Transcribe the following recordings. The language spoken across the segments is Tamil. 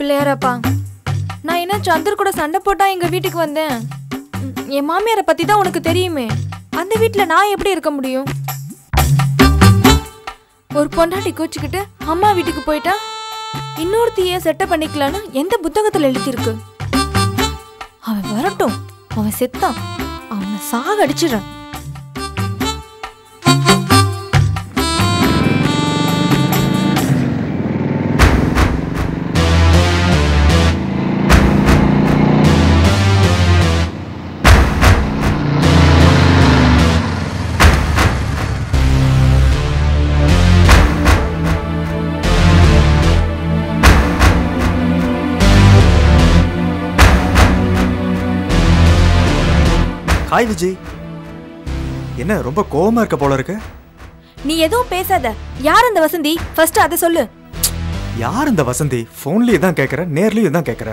பிள்ளையாரப்பா, நான் என்ன சந்தர் கூட சண்டை போட்டா எங்க வீட்டுக்கு வந்தேன்? என் மாமியாரை பத்தி தான் உனக்கு தெரியுமே. அந்த வீட்டுல நான் எப்படி இருக்க முடியும்? ஒரு பொண்டாட்டி கோச்சுக்கிட்டு அம்மா வீட்டுக்கு போயிட்டா இன்னொருத்தையே செட்டப் பண்ணிக்கலான்னு எந்த புத்தகத்துல எழுதிருக்கு? அவன் வரட்டும், அவன் செத்தான், அவனை சாகடிச்சிடறான். ஹாய் விஜய், என்ன ரொம்ப கோவமா இருக்க போல இருக்கு? நீ எதுவும் பேசாத. யார் அந்த வசந்தி? ஃபர்ஸ்ட் அதை சொல்லு. யார் இந்த வசந்தி? போன்லயே தான் கேக்குற, நேர்லயும் தான் கேக்குற.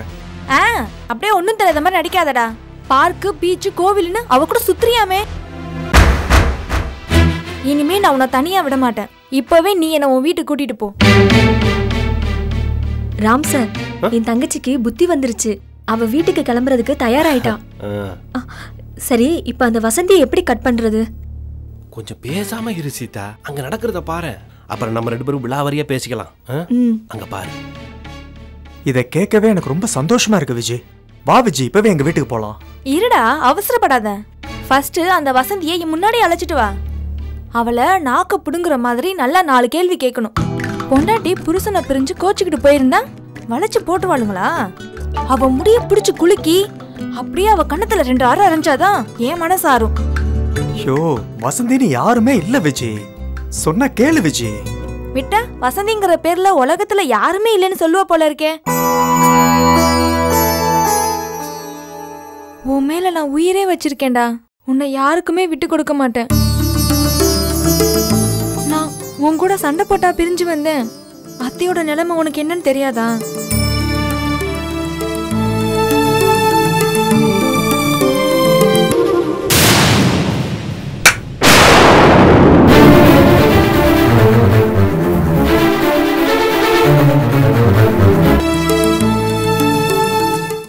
அப்படியே ஒண்ணும் தெரியாத மாதிரி நடிக்காதடா. பார்க்கு, பீச்சு, கோவில்னு அவ கூட சுத்துறியாமே. இனிமே நான் உன்னை தனியா விட மாட்டேன். இப்பவே நீ என்ன உன் வீட்டுக்கு கூட்டிட்டு போ. ராம் சார், என் தங்கச்சிக்கு புத்தி வந்துருச்சு. அவ வீட்டுக்கு கிளம்புறதுக்கு தயாராயிட்டான். சரி, இப்ப அந்த வசந்தியை எப்படி கட் பண்றது? கொஞ்சம் பேசாம இரு சீதா. அங்க நடக்கிறத பாரு, அப்புறம் நம்ம ரெண்டு பேரும் விலாவரியா பேசிக்கலாம். அங்க பாரு. இத கேட்கவே எனக்கு ரொம்ப சந்தோஷமா இருக்கு விஜய். வா விஜய், இப்பவே எங்க வீட்டுக்கு போலாம். இருடா, அவசரப்படாத. ஃபர்ஸ்ட் அந்த வசந்தியை முன்னாடி அழைச்சிட்டு வா. அவளை நாக்க புடுங்குற மாதிரி நல்லா 4 கேள்வி கேட்கணும். பொண்டாட்டி புருஷனை பிரிஞ்சு கோச்சுக்கிட்டு போயிருந்தா வளைச்சு போட்டு வாழுங்களா? அவ முடிய பிடிச்சு குலுக்கி அப்படியே அவ கண்ணத்துல 2 அரை அரைஞ்சாதான் என் மனசாரும். ஐயோ, வசந்தின்னு யாருமே இல்ல விஜய். சொன்னா கேளு விஜய். விட்ட வசந்திங்கிற பேர்ல உலகத்துல யாருமே இல்லைன்னு சொல்லுவ போல இருக்கே. உன் மேல நான் உயிரே வச்சிருக்கேன்டா. உன்னை யாருக்குமே விட்டு கொடுக்க மாட்டேன். நான் உன் கூட சண்டை போட்டா பிரிஞ்சு வந்தேன். அத்தையோட நிலைமை உனக்கு என்னன்னு தெரியாதா?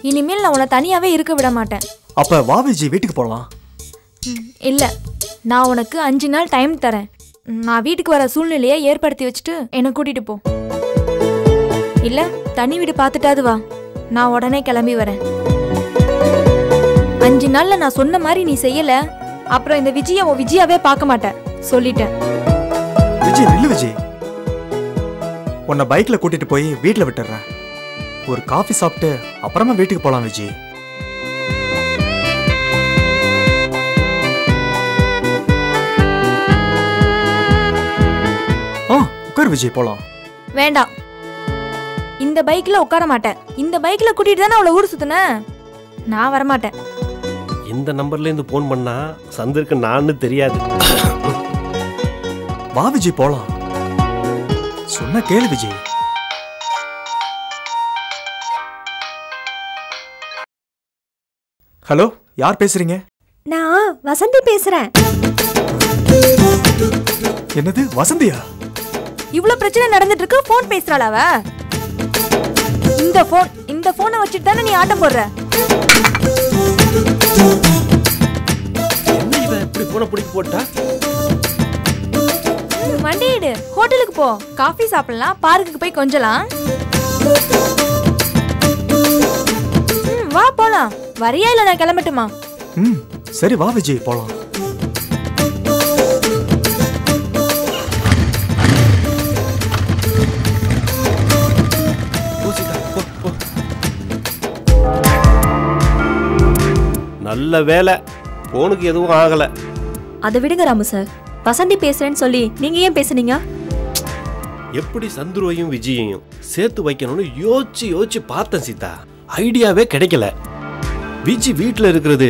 இனிமேல் நான் உன்னை தனியாவே இருக்க விட மாட்டேன். அப்ப வா விஜய், வீட்டுக்கு போலாம். இல்ல, நான் உனக்கு 5 நாள் டைம் தரேன். நான் வீட்டுக்கு வர சூழ்நிலையை ஏற்படுத்தி வச்சுட்டு என்னை கூட்டிட்டு போ. இல்ல தனி வீடு பார்த்துட்டாது வா, நான் உடனே கிளம்பி வரேன். 5 நாள்ல நான் சொன்ன மாதிரி நீ செய்யல, அப்புறம் இந்த விஜய உன் விஜயாவே பார்க்க மாட்டேன் சொல்லிட்டேன். விஜய் நில்லு விஜய். உன்னை பைக்ல கூட்டிட்டு போய் வீட்டுல விட்டுறேன். ஒரு காஃபி சாப்பிட்டு அப்புறமா வீட்டுக்கு போலாம் விஜய். உட்கார் விஜய், போலாம். வேண்டாம், இந்த பைக்ல உட்கார மாட்டேன். இந்த பைக்ல கூட்டிட்டு தானே அவளை ஊர் சுத்தின. நான் வரமாட்டேன். இந்த நம்பர்ல இருந்து போன் பண்ணா சந்திருக்கு நான்னு தெரியாது. வா விஜய், போலாம். சொன்ன கேளு விஜய். ஹலோ, யார் பேசுறீங்க? நான் வசந்தி பேசுறேன். என்னது வசந்தியா? இவ்ளோ பிரச்சனை நடந்துட்டு இருக்கு, போன் பேசுறாளா அவ? இந்த போனை வச்சிட்டு தானே நீ ஆட்டம் போடுற. என்ன இவ இப்படி போன பிடிக்க போட்டா? வண்டியிடு, ஹோட்டலுக்கு போ, காஃபி சாப்பிடலாம், பார்க்குக்கு போய் கொஞ்சலாம். வா போலாம். வரியா இல்ல நான் கிளம்பட்டுமா? சரி வா விஜய், போலாம். நல்ல வேலை, போனுக்கு எதுவும் ஆகல. அதை விடுங்க ராமு சார். வசந்தி பேசுறேன்னு சொல்லி நீங்க ஏன் பேசுனீங்க? எப்படி சந்துருவையும் விஜயையும் சேர்த்து வைக்கணும்னு யோசிச்சு பார்த்தேன் சீதா. ஐடியாவே கிடைக்கல. விஜி வீட்டில் இருக்கிறது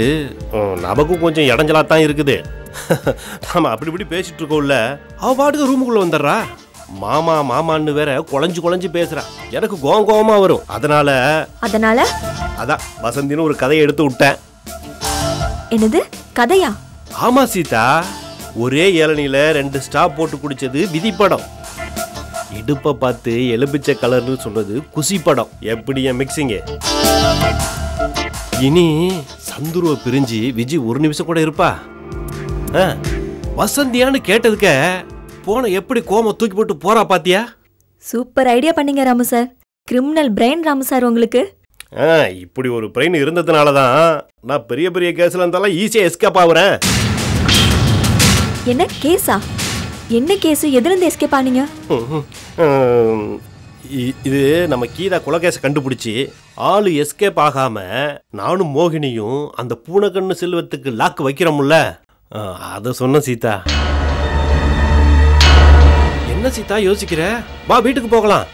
நமக்கும் கொஞ்சம் இடைஞ்சலா தான் இருக்குது. நாம அப்படி இப்படி பேசிட்டு இருக்கோம்ல, அவ பாட்டுக்கு ரூமுக்குள்ள வந்துடுறா. மாமா மாமான்னு வேற குழஞ்சு பேசுறா. எனக்கு கோவமா வரும். அதனால அதான் வசந்தின்னு ஒரு கதையை எடுத்து விட்டேன். என்னது கதையா? ஆமா சீதா, ஒரே இளநில 2 ஸ்டாப் போட்டு குடிச்சது விதிப்படம். இடுப்பை பார்த்து எலும்பிச்சை கலர்னு சொன்னது குசி படம். எப்படி என் மிக்சிங்கு? இனி சந்துருவை பிரிஞ்சு விஜி ஒரு நிமிஷம் கூட இருப்பா? வசந்தியான்னு கேட்டதுக்க போன எப்படி கோம தூக்கி போட்டு போறா பாத்தியா? சூப்பர் ஐடியா பண்ணீங்க Ramu sir. Criminal brain Ramu sir உங்களுக்கு. இப்படி ஒரு பிரெயின் இருந்ததுனால தான் நான் பெரிய பெரிய கேஸ்ல இருந்தாலும் ஈஸியா எஸ்கேப் ஆகுறேன். என்ன கேஸா? என்ன கேஸ்? எதுல இருந்து எஸ்கேப் ஆனீங்க? இது நம்ம கீதா குலகேச கண்டுபிடிச்சி ஆளு எஸ்கேப் ஆகாம நானும் மோகினியும் அந்த பூனைக்கண்ணு செல்வத்துக்கு லாக்கு வைக்கிறோம்ல, அத சொன்ன சீதா. என்ன சீதா யோசிக்கிற? வா வீட்டுக்கு போகலாம்.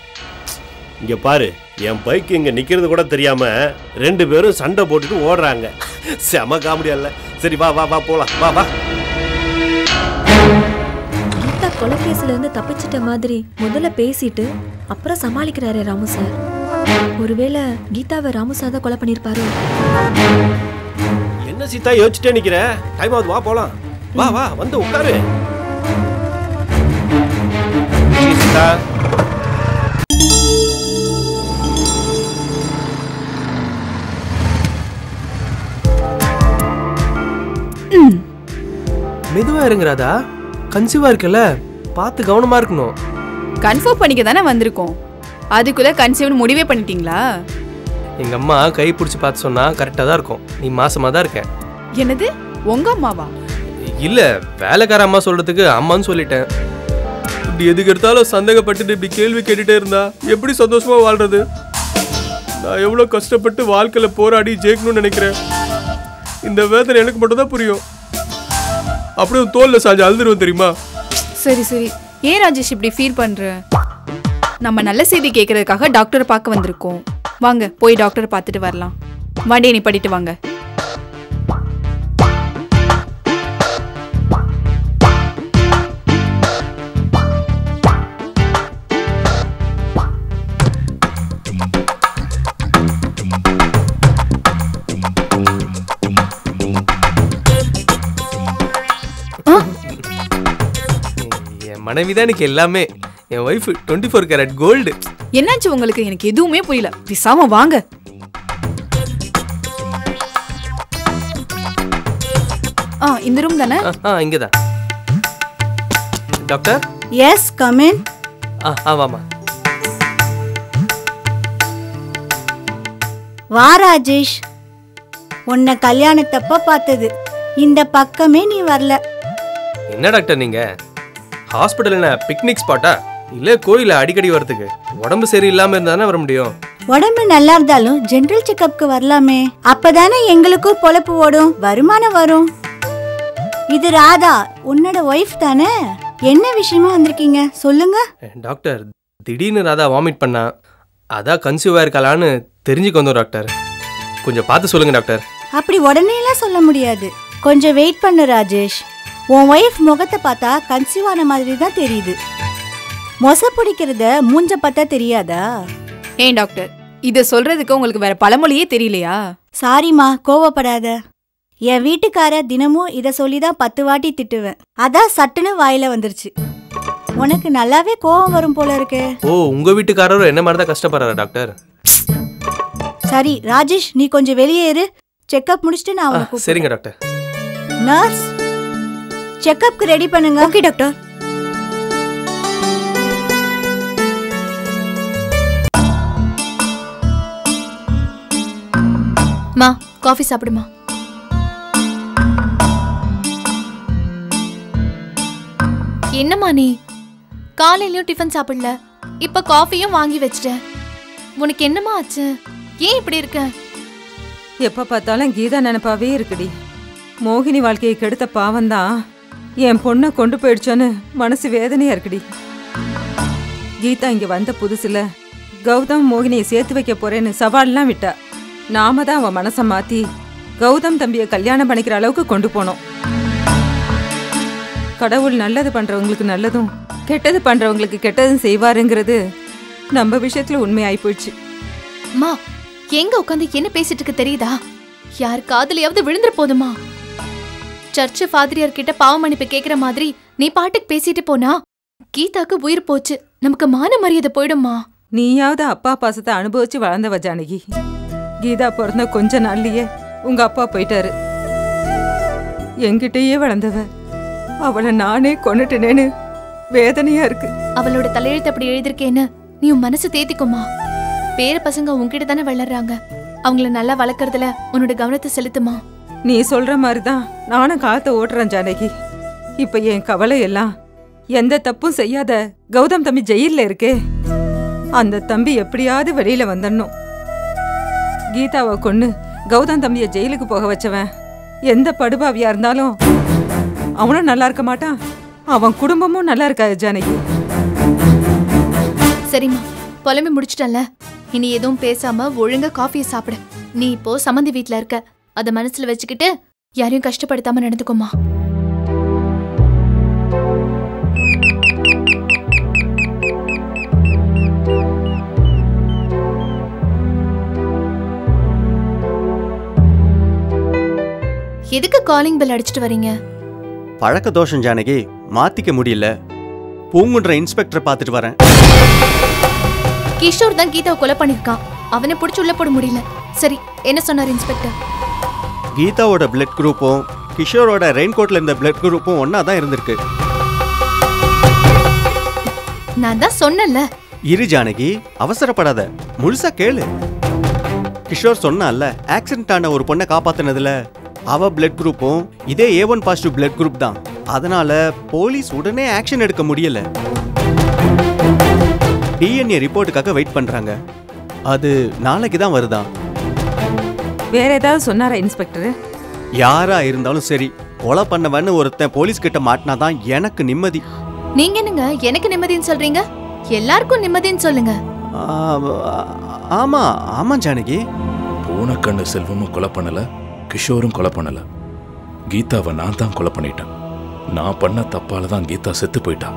இங்க பாரு, என் பைக் இங்க நிக்கிறது கூட தெரியாம 2 பேரும் சண்டை போட்டுட்டு ஓடுறாங்க. செம காமெடியா இல்ல? சரி வா வா வா போலாம். வா வா. கீதா கொலைகேஸ்ல இருந்து தப்பிச்சிட்ட மாதிரி முதல்ல பேசிட்டு அப்புறம் சமாளிக்கிறாரே ராமு சார். ஒருவேளை கீதாவை ராமு சார் தான் கொலை பண்ணிருப்பாரோ? என்ன சீதா யோசிச்சுட்டே நிக்கிற? டைம் ஆகுது, வா போலாம். வா வா வந்து உட்காரு. சீதா மெதுவா இருங்கறாதா? கன்சீவா இருக்கல, பார்த்து கவனமா இருக்கணும். கன்ஃபார்ம் பண்ணிக்க தானே வந்திருக்கோம். அதுக்குள்ள கன்சீவ்னு முடிவே பண்ணிட்டீங்களா? எங்க அம்மா கை பிடிச்சி பார்த்து சொன்னா கரெக்டா தான் இருக்கும். நீ மாசமா தான் இருக்க. என்னது, உங்க அம்மாவா? இல்ல, வேலைக்கார அம்மா சொல்றதுக்கு அம்மான்னு சொல்லிட்டேன். இப்படி எதுக்கு எடுத்தாலும் சந்தேகப்பட்டு இப்படி கேள்வி கேட்டுட்டே இருந்தா எப்படி சந்தோஷமா வாழ்றது? நான் எவ்வளவு கஷ்டப்பட்டு வாழ்க்கையில போராடி ஜெயிக்கணும்னு நினைக்கிறேன். இந்த வேதனை எனக்கு மட்டும் தான் புரியும். அப்படியே தோல்ல சாஞ்சு அழுதுருவோம் தெரியுமா? சரி சரி, ஏன் ராஜேஷ் இப்படி ஃபீல் பண்ற? நம்ம நல்ல செய்தி கேட்கறதுக்காக டாக்டரை பார்க்க வந்திருக்கோம். வாங்க போய் டாக்டரை பார்த்துட்டு வரலாம். வண்டியை நீ படிட்டு வாங்க. மனைவிதான் எனக்கு எல்லாமே. என் வைஃப் 24 கேரட் கோல்டு. என்னாச்சு உங்களுக்கு? எனக்கு எதுவுமே புரியல. பேசாம வாங்க. இந்த ரூம் தானே? இங்கதான். டாக்டர்? Yes, come in. வாமா. வா ராஜேஷ், உன்னை கல்யாணத்தப்ப பார்த்தது. இந்த பக்கமே நீ வரல. என்ன டாக்டர் நீங்க? ஹாஸ்பிட்டல் என்ன பிக்னிக் ஸ்பாட்டா? இல்ல கோயில அடிக்கடி வரதுக்கு? உடம்பு சரியில்லாம இருந்தானே வர முடியும். உடம்பு நல்லா இருந்தாலும் ஜெனரல் செக்கப்க்கு வரலாமே. அப்பதானே எங்களுக்கும் பொழப்பு ஓடும், வருமானம் வரும். இது ராதா, உன்னோட ஒய்ஃப் தானே? என்ன விஷயமா வந்திருக்கீங்க சொல்லுங்க. டாக்டர், திடீர்னு ராதா வாமிட் பண்ணா, அதான் கன்சீவ் ஆயிருக்கலான்னு தெரிஞ்சுக்க வந்தோம் டாக்டர். கொஞ்சம் பார்த்து சொல்லுங்க டாக்டர். அப்படி உடனேலாம் சொல்ல முடியாது. கொஞ்சம் வெயிட் பண்ணு ராஜேஷ். உன் ஒய்ஃப் முகத்தை பார்த்தா கன்சீவ் ஆன மாதிரி தான் தெரியுது. மொச பிடிக்கிறத மூஞ்ச பார்த்தா தெரியாதா? ஏன் டாக்டர், இத சொல்றதுக்கு உங்களுக்கு வேற பழமொழியே தெரியலையா? சாரிமா, கோவப்படாத. என் வீட்டுக்கார தினமும் இத சொல்லிதான் 10 வாட்டி திட்டுவேன். அதான் சட்டுன்னு வாயில வந்துருச்சு. உனக்கு நல்லாவே கோவம் வரும் போல இருக்கு. ஓ, உங்க வீட்டுக்காரரும் என்ன மாதிரி தான் கஷ்டப்படுறாரா டாக்டர்? சரி ராஜேஷ், நீ கொஞ்சம் வெளியே இரு. செக்கப் முடிச்சிட்டு நான் உனக்கு. சரிங்க டாக்டர். நர்ஸ், செக்கப்க்கு ரெடி பண்ணுங்க. Okay doctor. மா, காஃபி சாப்பிடுமா. என்னம்மா நீ காலையிலயும் டிஃபன் சாப்பிடல, இப்ப காஃபியும் வாங்கி வச்சிட்ட. உனக்கு என்னம்மா ஆச்சு? ஏன் இப்படி இருக்க? எப்ப பார்த்தாலும் கீதா நினைப்பாவே இருக்குடி. மோகினி வாழ்க்கையை கெடுத்த பாவம்தான் என் பொண்ணை கொண்டு போயிடுச்சோன்னு மனசு வேதனையா இருக்குடி. கீதா இங்க வந்த புதுசுல கௌதம் மோகினியை சேர்த்து வைக்க போறேன்னு சவால்லாம் விட்டா. நாம தான் அவன் மனசை மாத்தி கௌதம் தம்பியை கல்யாணம் பண்ணிக்கிற அளவுக்கு கொண்டு போனோம். கடவுள் நல்லது பண்றவங்களுக்கு நல்லதும் கெட்டது பண்றவங்களுக்கு கெட்டதும் செய்வாருங்கிறது நம்ம விஷயத்துல உண்மையாயி போயிடுச்சு. மா, எங்க உட்காந்து என்ன பேசிட்டு இருக்கு தெரியுதா? யார் காதுலயாவது விழுந்துற போதுமா? சர்ச்சு ஃபாதரியார் கிட்ட பாவ மன்னிப்பு கேக்குற மாதிரி நீ பாட்டுக்கு பேசிட்டு போனா கீதாக்கு உயிர் போச்சு, நமக்கு மான மரியாதை போயிடுமா? நீயாவது அப்பா பாசத்தை அனுபவிச்சு வளர்ந்தவ ஜானகி. கீதா பிறந்த கொஞ்ச நாள்லயே உங்க அப்பா போயிட்டாரு. என்கிட்டயே வளர்ந்தவ அவளை நானே கொன்னுட்டேனேன்னு வேதனையா இருக்கு. அவளோட தலையெழுத்து அப்படி எழுதிருக்கேன்னு நீ உன் மனசு தேத்திக்குமா? பேர பசங்க உன்கிட்ட தானே வளர்றாங்க, அவங்கள நல்லா வளர்க்கறதுல உன்னோட கவனத்தை செலுத்துமா. நீ சொல்ற மாதிரிதான் நானும் காலத்தை ஓட்டுறேன் ஜானகி. இப்ப என் கவலை எல்லாம் எந்த தப்பும் செய்யாத கௌதம் தம்பி ஜெயில்ல இருக்கே, அந்த தம்பி எப்படியாவது வெளியில வந்துடணும். கீதாவை கொன்னு கௌதம் தம்பிய ஜெயிலுக்கு போக வச்சவன் எந்த படுபாவியா இருந்தாலும் அவனும் நல்லா இருக்க மாட்டான், அவன் குடும்பமும் நல்லா இருக்காது ஜானகி. சரிம்மா, புலம்பி முடிச்சிட்டல, இனி எதுவும் பேசாம ஒழுங்கா காஃபியை சாப்பிடு. நீ இப்போ சம்மந்தி வீட்ல இருக்க, அத மனசுல வச்சுக்கிட்டு யாரையும் கஷ்டப்படுத்தாம நடந்துக்கோமா. எதுக்கு காலிங் பெல் அடிச்சிட்டு வரீங்க? பழக்க தோஷம் ஜானகி, மாத்திக்க முடியல. பூங்குன்ற இன்ஸ்பெக்டரை பார்த்துட்டு வரேன். கிஷோர் தான் கீதாவை கொலை பண்ணிருக்கான், அவனை பிடிச்சி உள்ள போட முடியல. சரி, என்ன சொன்னார் இன்ஸ்பெக்டர்? கீதாவோட பிளட் குரூப்பும் கிஷோரோட ரெயின்கோட்ல இருந்த பிளட் குரூப்பும் ஒன்னா தான் இருந்திருக்கு. நான் தான் சொன்னேன்ல. இரு ஜானகி, அவசரப்படாத, முழுசா கேளு. கிஷோர் சொன்னான்ல, ஆக்சிடென்ட் ஆன ஒரு பொண்ணை காப்பாத்தினதுல அவ பிளட் குரூப்பும் இதே A1 பாசிட்டிவ் பிளட் குரூப் தான். அதனால போலீஸ் உடனே ஆக்ஷன் எடுக்க முடியல. DNA ரிப்போர்ட்டுக்காக வெயிட் பண்றாங்க. அது நாளைக்கு தான் வருதான். வேற ஏதாவது சொன்னாரா இன்ஸ்பெக்டர்? யாரா இருந்தாலும் சரி, கொலை பண்ணவன்னு ஒருத்தன் போலீஸ் கிட்ட மாட்டினாதான் எனக்கு நிம்மதி. நீங்க என்னங்க எனக்கு நிம்மதின்னு சொல்றீங்க? எல்லாருக்கும் நிம்மதின்னு சொல்லுங்க. ஆமா ஆமா ஜானகி. பூனக்கண்ணு செல்வமும் கொலை பண்ணல, கிஷோரும் கொலை பண்ணல. கீதாவை நான் தான் கொலை பண்ணிட்டேன். நான் பண்ண தப்பால தான் கீதா செத்து போயிட்டா.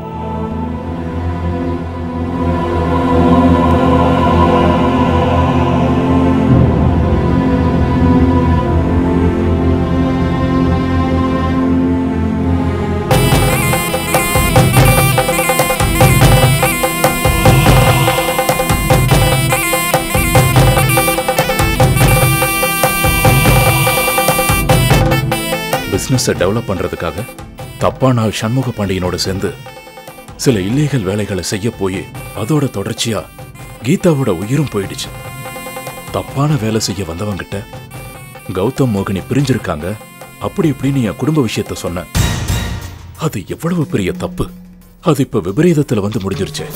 பிசினஸை டெவலப் பண்றதுக்காக தப்பான ஆள் சண்முக பாண்டியனோட சேர்ந்து சில இல்லீகல் வேலைகளை செய்ய போய் அதோட தொடர்ச்சியா கீதாவோட உயிரும் போயிடுச்சு. தப்பான வேலை செய்ய வந்தவங்கிட்ட கௌதம் மோகினி பிரிஞ்சிருக்காங்க அப்படி இப்படின்னு என் குடும்ப விஷயத்த சொன்னேன். அது எவ்வளவு பெரிய தப்பு. அது இப்ப விபரீதத்துல வந்து முடிஞ்சிருச்சு.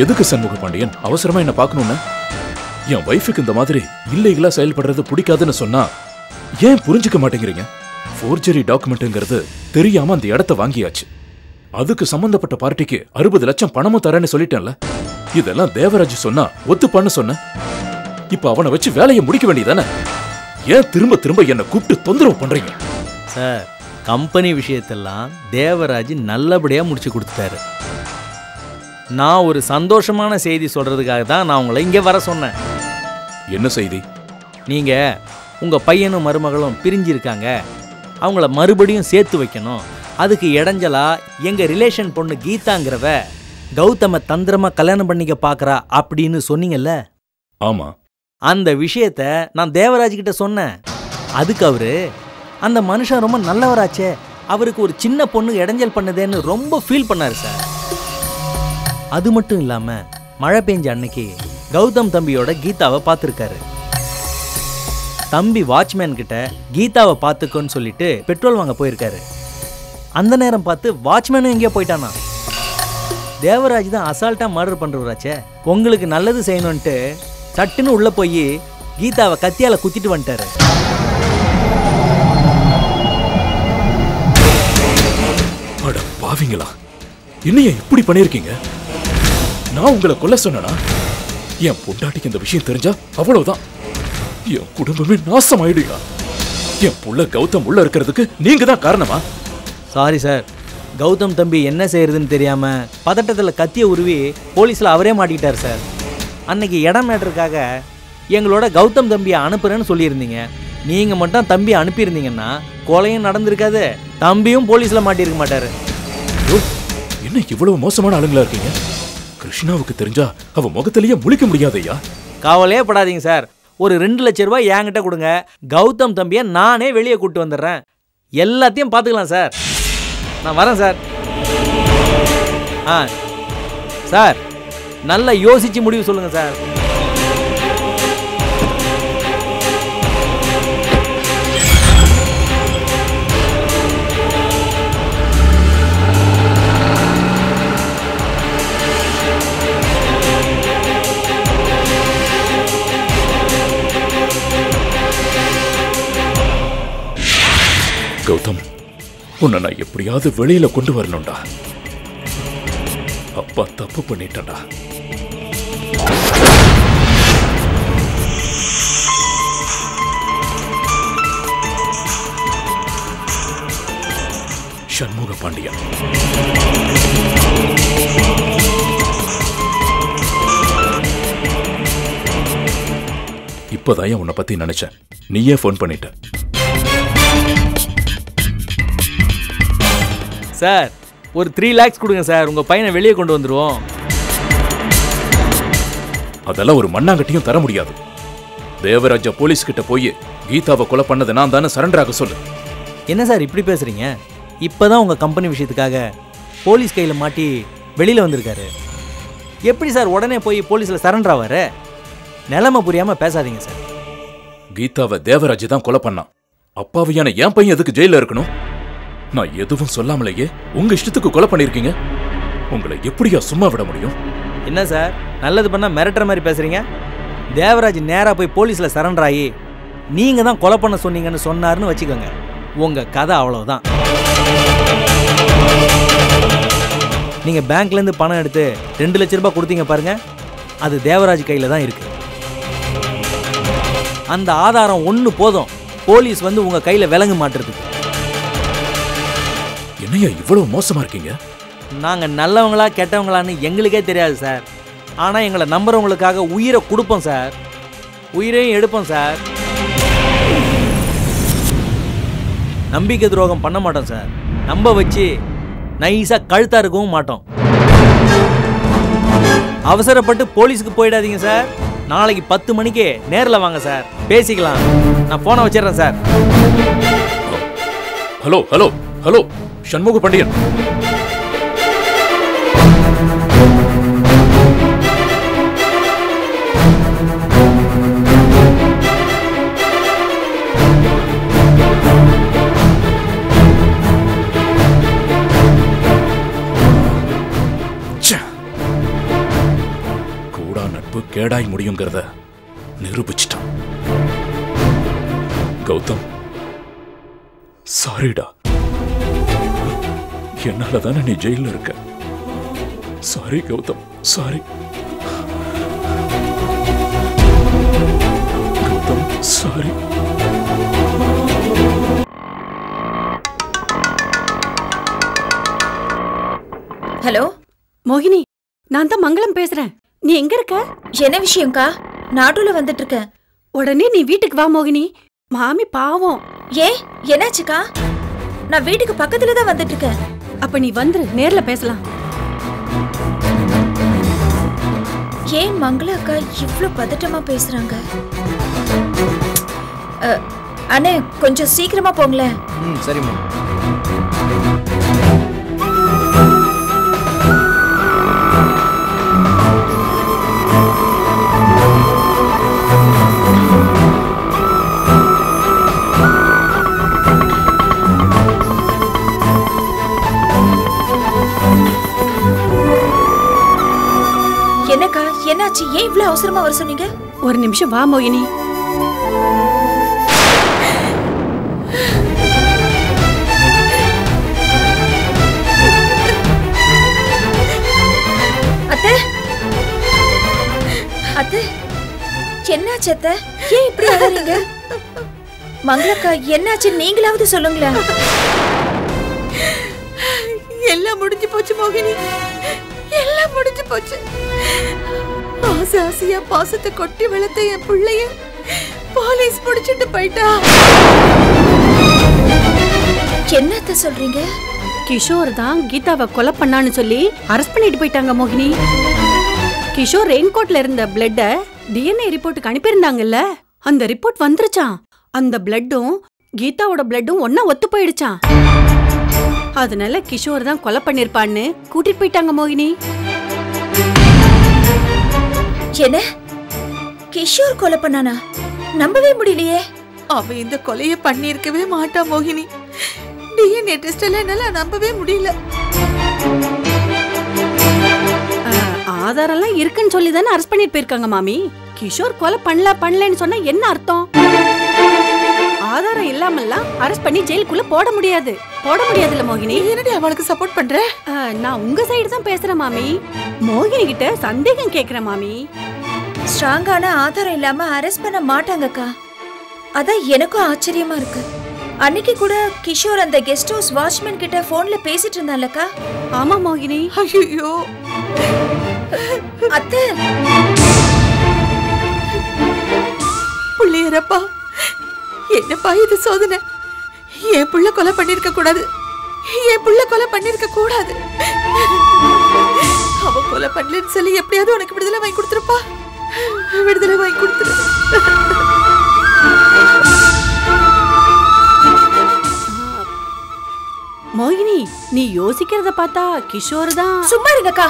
எதுக்கு சண்முக பாண்டியன் அவசரமா என்ன பார்க்கணும்னு? என் வைஃபுக்கு இந்த மாதிரி இல்லீகலா செயல்படுறது பிடிக்காதுன்னு சொன்னா ஏன் புரிஞ்சுக்க மாட்டேங்கிறீங்க? ஃபோர்ஜரி டாக்குமெண்ட்ங்கிறது தெரியாம அந்த இடத்த வாங்கியாச்சு. அதுக்கு சம்பந்தப்பட்ட பார்ட்டிக்கு 60 லட்சம் பணமும் தரேன்னு சொல்லிட்டேன்ல. இதெல்லாம் தேவராஜ் சொன்னா ஒத்துப்பான்னு சொன்ன. இப்ப அவனை வச்சு வேலையை முடிக்க வேண்டியதானே? ஏன் திரும்ப திரும்ப என்ன கூப்பிட்டு தொந்தரவு பண்றீங்க? சார், கம்பெனி விஷயத்தெல்லாம் தேவராஜ் நல்லபடியா முடிச்சு கொடுத்துட்டாரு. நான் ஒரு சந்தோஷமான செய்தி சொல்றதுக்காக தான் நான் உங்களை இங்கே வர சொன்னேன். என்ன செய்தி? நீங்க உங்க பையனும் மருமகளும் பிரிஞ்சிருக்காங்க, அவங்கள மறுபடியும் சேர்த்து வைக்கணும். அதுக்கு இடைஞ்சலா எங்க ரிலேஷன் பொண்ணு கீதாங்கிறவ கௌதம தந்திரமா கல்யாணம் பண்ணிக்க பாக்குறா அப்படின்னு சொன்னீங்கல்ல? ஆமா. அந்த விஷயத்த நான் தேவராஜ் கிட்ட சொன்னேன். அதுக்கு அவரு, அந்த மனுஷன் ரொம்ப நல்லவராச்சே, அவருக்கு ஒரு சின்ன பொண்ணு இடைஞ்சல் பண்ணுதேன்னு ரொம்ப ஃபீல் பண்ணாரு சார். அது மட்டும் இல்லாம மழை பெஞ்ச அன்னைக்கு கௌதம் தம்பியோட கீதாவை பார்த்துருக்காரு. தம்பி வாட்ச்மேன் கிட்ட கீதாவை பார்த்துக்கோன்னு சொல்லிட்டு பெட்ரோல் வாங்க போயிருக்காரு. அந்த நேரம் பார்த்து வாட்ச்மேனும் எங்கேயோ போயிட்டானா. தேவராஜ் தான் அசால்ட்டா மர்டர் பண்றவராச்சே, உங்களுக்கு நல்லது செய்யணும்ட்டு சட்டுன்னு உள்ள போய் கீதாவை கத்தியால குத்திட்டு வந்துட்டாரு. அட பாவிங்களா, என்னைய இப்படி பண்ணிருக்கீங்க? நான் உங்களை கொல்ல சொன்னா? என் பொண்டாட்டிக்கு இந்த விஷயம் தெரிஞ்சா அவ்வளவுதான், என் குடும்பமே நாசம் ஆயிடுயா. என் புள்ள கௌதம் உள்ள இருக்கிறதுக்கு நீங்க தான் காரணமா? சாரி சார், கௌதம் தம்பி என்ன செய்யறதுன்னு தெரியாம பதட்டத்தில் கத்திய உருவி போலீஸில் அவரே மாட்டிக்கிட்டார் சார். அன்னைக்கு இடம் மேட்டருக்காக எங்களோட கௌதம் தம்பியை அனுப்புறேன்னு சொல்லியிருந்தீங்க. நீங்கள் மட்டும் தம்பியை அனுப்பியிருந்தீங்கன்னா கொலையும் நடந்திருக்காது, தம்பியும் போலீஸில் மாட்டியிருக்க மாட்டார். என்ன இவ்வளவு மோசமான ஆளுங்களா இருக்கீங்க? கிருஷ்ணாவுக்கு தெரிஞ்சா அவ முகத்திலேயே முழிக்க முடியாதையா? கவலையே படாதீங்க சார், ஒரு 2 லட்சம் ரூபாய் என்கிட்ட கொடுங்க, கௌதம் தம்பியை நானே வெளியே கூப்பிட்டு வந்துடுறேன். எல்லாத்தையும் பார்த்துக்கலாம் சார். நான் வரேன் சார். சார் நல்லா யோசிச்சு முடிவு சொல்லுங்க சார். கௌதம், உன்னை நான் எப்படியாவது வெளியில கொண்டு வரணும்டா. அப்பா தப்பு பண்ணிட்டா. சண்முக பாண்டியன், இப்பதான் உன்னை பத்தி நினைச்சேன், நீயே போன் பண்ணிட்ட. சார் ஒரு 3 lakhs கொடுங்க சார், உங்க பையனை வெளியே கொண்டு வந்துருவோம். அதெல்லாம் ஒரு மண்ணாங்கட்டியும் தர முடியாது. தேவராஜா போலீஸ் கிட்ட போய் கீதாவை கொலை பண்ணது நான் தானே சரண்டர் ஆக சொல்லு. என்ன சார் இப்படி பேசுறீங்க? இப்பதான் உங்க கம்பெனி விஷயத்துக்காக போலீஸ் கையில மாட்டி வெளியில வந்திருக்காரு. எப்படி சார் உடனே போய் போலீஸ்ல சரண்டர் ஆவாரு? நிலைமை புரியாம பேசாதீங்க சார். கீதாவை தேவராஜ் தான் கொலை பண்ணான். அப்பாவியான என் பையன் எதுக்கு ஜெயில இருக்கணும்? நான் எதுவும் சொல்லாமலேயே உங்க இஷ்டத்துக்கு கொலை பண்ணிருக்கீங்க. உங்களை எப்படியா சும்மா விட முடியும்? என்ன சார் நல்லது பண்ணா மிரட்டுற மாதிரி பேசுறீங்க? தேவராஜ் நேரா போய் போலீஸ்ல சரண்டர் ஆகி நீங்க தான் கொலை பண்ண சொன்னீங்கன்னு சொன்னாருன்னு வச்சுக்கோங்க, உங்க கதை அவ்வளவுதான். நீங்க பேங்க்ல இருந்து பணம் எடுத்து 2 லட்சம் ரூபாய் கொடுத்தீங்க பாருங்க, அது தேவராஜ் கையில தான் இருக்கு. அந்த ஆதாரம் ஒண்ணு போதும் போலீஸ் வந்து உங்க கையில விலங்கு மாட்டுறதுக்கு. என்னையா இவ்வளவு மோசமா இருக்கீங்க? நாங்க நல்லவங்களா கெட்டவங்களான்னு எங்களுக்கே தெரியாது சார். ஆனா எங்களை நம்புறவங்களுக்காக உயிரை கொடுப்போம் சார், உயிரையும் எடுப்போம் சார். நம்பிக்கை துரோகம் பண்ண மாட்டோம் சார். நம்ப வச்சு நைஸா கழுத்தா இருக்கவும் மாட்டோம். அவசரப்பட்டு போலீஸுக்கு போயிடாதீங்க சார். நாளைக்கு 10 மணிக்கு நேரில் வாங்க சார், பேசிக்கலாம். நான் போனை வச்சிடறேன் sir. Hello hello hello, Shanmuga Pandian. கூடா நட்பு கேடாய் முடியுங்கிறத நிரூபிச்சிட்டான். கௌதம் சாரிடா, என்னால தானே நீ ஜெயில இருக்க. Sorry Gautham, sorry Gautham, sorry. Hello மோகினி, நான் தான் மங்களம் பேசுறேன். நீ எங்க இருக்க? என்ன விஷயம்க்கா? நாட்டுல வந்துட்டு இருக்கேன். உடனே நீ வீட்டுக்கு வா மோகினி, மாமி பாவம். ஏன் என்னாச்சுக்கா? நான் வீட்டுக்கு பக்கத்துல தான் வந்துட்டு இருக்கேன். அப்ப நீ வந்துரு, நேர்ல பேசலாம். ஏன் மங்கள அக்கா இவ்ளோ பதட்டமா பேசுறாங்க? அண்ணே கொஞ்சம் சீக்கிரமா போங்களேன். சரிம்மா. என்னக்கா என்னாச்சு? ஏன் இவ்ளோ அவசரமா வர சொன்னீங்க? ஒரு நிமிஷம் வா மோகினி. அத்தை அத்தை, என்னாச்சு அத்தை? ஏன் இப்படி அழறீங்க? மங்களக்கா என்னாச்சு நீங்களாவது சொல்லுங்களேன். எல்லாம் முடிஞ்சு போச்சு மோகினி, எல்லாம் முடிஞ்சு போச்சு. ஆசை ஆசையா பாசத்தை கொட்டி வளர்த்த என் பிள்ளைய போலீஸ் பிடிச்சிட்டு போயிட்டா. என்னத்த சொல்றீங்க? கிஷோர் தான் கீதாவை கொலை பண்ணான்னு சொல்லி அரெஸ்ட் பண்ணிட்டு போயிட்டாங்க மோகினி. கிஷோர் ரெயின்கோட்ல இருந்த பிளட்ட டிஎன்ஏ ரிப்போர்ட்டுக்கு அனுப்பியிருந்தாங்கல்ல, அந்த ரிப்போர்ட் வந்துருச்சான். அந்த பிளட்டும் கீதாவோட பிளட்டும் ஒன்னா ஒத்து போயிடுச்சான். அதனால கிஷோர் தான் கொலை பண்ணிருப்பான்னு கூட்டிட்டு போயிட்டாங்க மோகினி. என்ன கிஷோர் கொலை பண்ணானா? நம்பவே முடியலையே. அவ இந்த கொலையை பண்ணிருக்கவே மாட்டா மோகினி. டிஎன்ஏ டெஸ்ட் எல்லாம் என்னால நம்பவே முடியல. ஆதாரம் இருக்குன்னு சொல்லி தானே அரெஸ்ட் பண்ணிட்டு போயிருக்காங்க மாமி. கிஷோர் கொலை பண்ணலன்னு சொன்னா என்ன அர்த்தம்? ஆதாரம் இல்லாமல்லாம் அரெஸ்ட் பண்ணி ஜெயிலுக்குள்ள போட முடியாதுல்ல மோகினி. என்னடி அவளுக்கு சப்போர்ட் பண்ற? நான் உங்க சைடு தான் பேசுறேன் மாமி. மோகினி கிட்ட சந்தேகம் கேக்குறேன் மாமி. ஸ்ட்ராங்கான ஆதாரம் இல்லாம அரெஸ்ட் பண்ண மாட்டாங்கக்கா. அதான் எனக்கும் ஆச்சரியமா இருக்கு. அன்னைக்கு கூட கிஷோர் அந்த கெஸ்ட் ஹவுஸ் வாட்ச்மேன் கிட்ட போன்ல பேசிட்டு இருந்தான்லக்கா. ஆமா மோகினி. ஐயோ அத்தை, புள்ளையரப்பா, என்னப்பா இது சோதனை? என் புள்ள கொலை பண்ணிருக்க கூடாது, என் புள்ள கொலை பண்ணிருக்க கூடாது. அவ கொலை பண்ணலன்னு சொல்லி எப்படியாவது உனக்கு விடுதலை வாங்கி கொடுத்துருப்பா, விடுதலை வாங்கி கொடுத்துரு. மோகினி, நீ யோசிக்கிறத பார்த்தா கிஷோர் தான். சும்மா இருங்கக்கா.